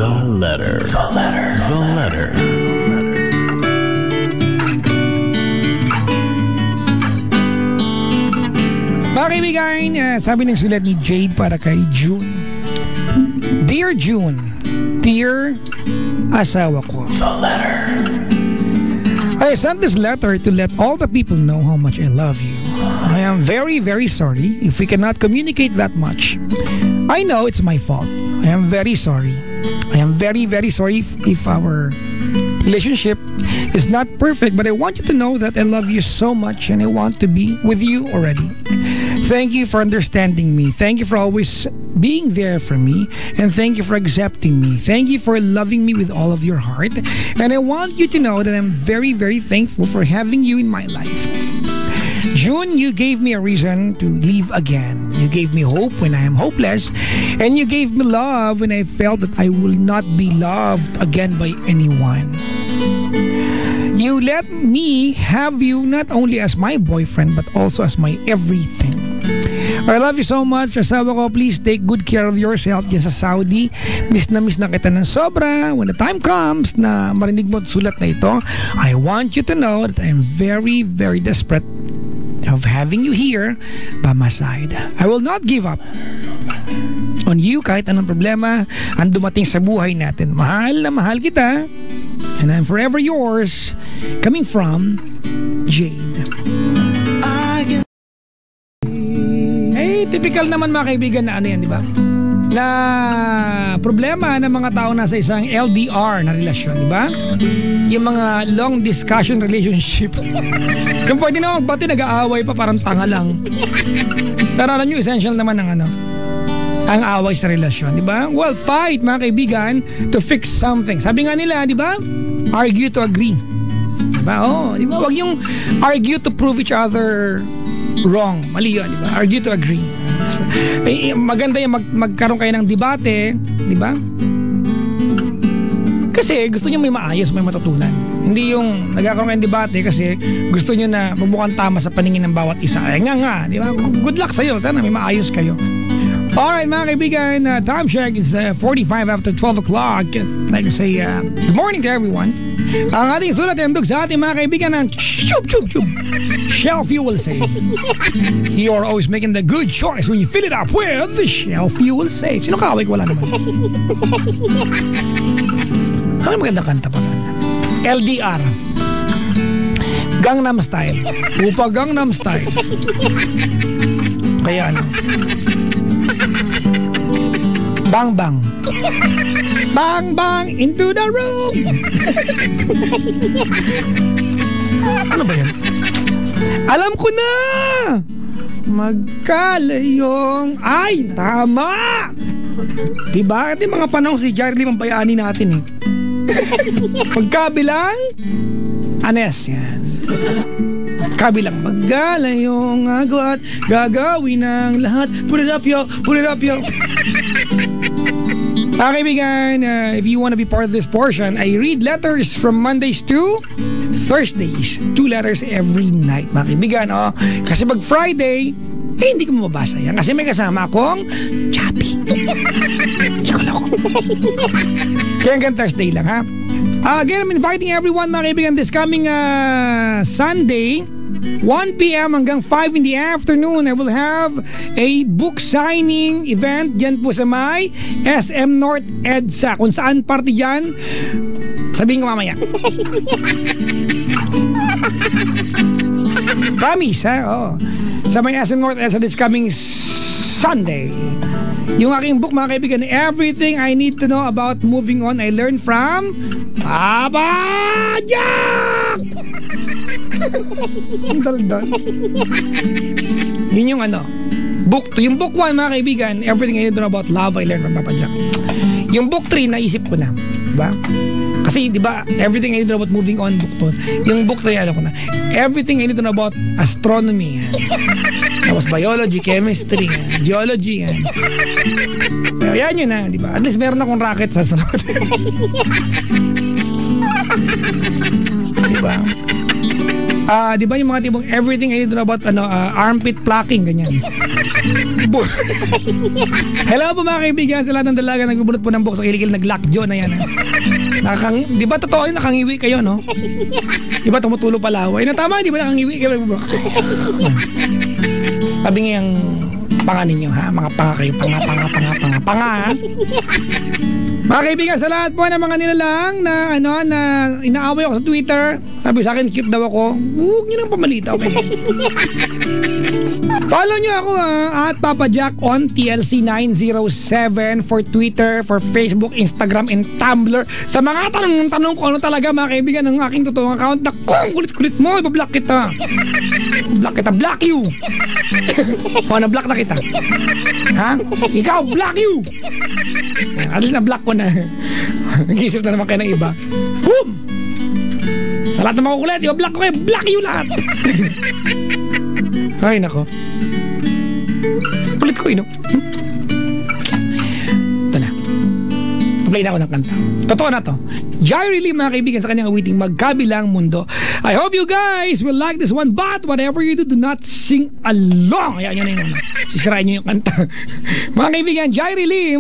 The letter. The letter. The letter. Mga kaibigan, sabi ng sulat ni Jade para kay June. Dear June, dear asawa ko. The letter. I sent this letter to let all the people know how much I love you. I am very, very sorry if we cannot communicate that much. I know it's my fault. I am very sorry. I am very, very sorry if our relationship is not perfect, but I want you to know that I love you so much and I want to be with you already. Thank you for understanding me. Thank you for always being there for me. And thank you for accepting me. Thank you for loving me with all of your heart. And I want you to know that I'm very, very thankful for having you in my life. June, you gave me a reason to leave again. You gave me hope when I am hopeless. And you gave me love when I felt that I will not be loved again by anyone. You let me have you not only as my boyfriend but also as my everything. I love you so much. Asawa ko, please take good care of yourself dyan sa Saudi. Miss na kita ng sobra. When the time comes na marinig mo sulat na ito, I want you to know that I'm very, very desperate of having you here by my side. I will not give up on you kahit anong problema ang dumating sa buhay natin. Mahal na mahal kita. And I'm forever yours. Coming from Jade. Typical naman mga kaibigan na ano yan, di ba? Na problema ng mga tao nasa isang LDR na relasyon, di ba? Yung mga long discussion relationship. Kung pwede naman pati nag-aaway pa parang tanga lang. Pero alam nyo, essential naman ng ano, ang away sa relasyon, di ba? Well, fight mga kaibigan to fix something. Sabi nga nila, di ba? Argue to agree. Di ba? Oh, di ba? Huwag yung argue to prove each other wrong. Mali yun, di ba? Argue to agree. Maganda yung magkaroon kayo ng debate, di ba? Kasi gusto nyo may maayos, may matutunan. Hindi yung nagkakaroon kayo ng debate kasi gusto nyo na mamukhang tama sa paningin ng bawat isa. Eh nga, di ba? Good luck sa'yo. Sana may maayos kayo. Alright mga kaibigan, time check is 45 after 12 o'clock. Like to say, good morning to everyone. Ang ating sulat ay handog sa ating mga kaibigan ng Shell Fuel Safe. You are always making the good choice when you fill it up with the Shell Fuel Safe. Sino kaway ko? Wala naman. Ano magandang kanta pa? LDR. Gangnam Style. Upa Gangnam Style. Kaya ano? Bang bang. Bang bang into the room. Ano ba yan? Alam ko na. Magkalayong. Ay, tama. Diba? Ito yung mga panahon si Jarly Mambayani natin eh. Magkabilang Anes yan. Kabilang magkalayong agwat, gagawin ang lahat. Put it up yo. Put it up yo. Okay, kaibigan, if you want to be part of this portion, I read letters from Mondays to Thursdays. 2 letters every night, mga kaibigan. Oh. Kasi pag Friday, hindi ko mababasa yan. Kasi may kasama akong Chappy. Chikol ako. Kaya hanggang Thursday lang, ha? Again, I'm inviting everyone, mga kaibigan, this coming Sunday, 1 p.m. hanggang 5 in the afternoon, I will have a book signing event dyan po sa may SM North EDSA. Kung saan party dyan, sabihin ko mamaya. Promise, ha? Oh. Sa may SM North EDSA this coming Sunday. Yung aking book, mga kaibigan, Everything I Need to Know About Moving On, I Learned from Papa Jack! Ang daldal. Yun yung ano, book 2. Yung book 1, mga kaibigan, Everything I Need to Know About Love, I Learned from Papa Jack. Yung book 3, naisip ko na. Diba? Kasi, diba, Everything I Need to Know About Moving On, book 2. Yung book 3, alam ko na. Everything I Need to Know About Astronomy. Tapos biology, chemistry, geology. Pero yan yun na, diba? At least meron akong racket sa sunod. Diba? Di ba yung mga tipong everything I need to know about armpit plucking, ganyan. Hello po mga kaibigan sa lahat ng dalaga nagbubunot po ng buhok sa kilikil, nag-lockjaw na yan. Di ba totoo yun, nakangiwi kayo, no? Di ba tumutulo pa laway? Na tama, di ba nakangiwi kayo? Sabi nga yung panga ninyo, ha? Mga panga kayo, panga, ha? Mga kaibigan, sa lahat po ng mga nilalang na inaaway ako sa Twitter, sabi sa akin, cute daw ako. Huwag nyo nang pamalita, okay? Follow nyo ako at Papa Jack on TLC907 for Twitter, for Facebook, Instagram, and Tumblr. Sa mga tanong ko ano talaga mga kaibigan ng aking totoong account na kung kulit-kulit mo, ibablock kita. Block you. Na-block na kita. Ha? Ikaw, block you. At least na-block ko na. Nag-iisip na naman kayo ng iba. Boom! Sa lahat ng makukulit, ibablock ko kayo, block you lahat. Ay, nako. Kulit ko, ino. Ito na. Play na ako ng kanta. Totoo na to. Jerry Lee, mga kaibigan, sa kanyang awiting Magkabilang Mundo. I hope you guys will like this one, but whatever you do not sing along. Ayan, yun na yun. Sisirain nyo yung kanta. Mga kaibigan, Jerry Lee.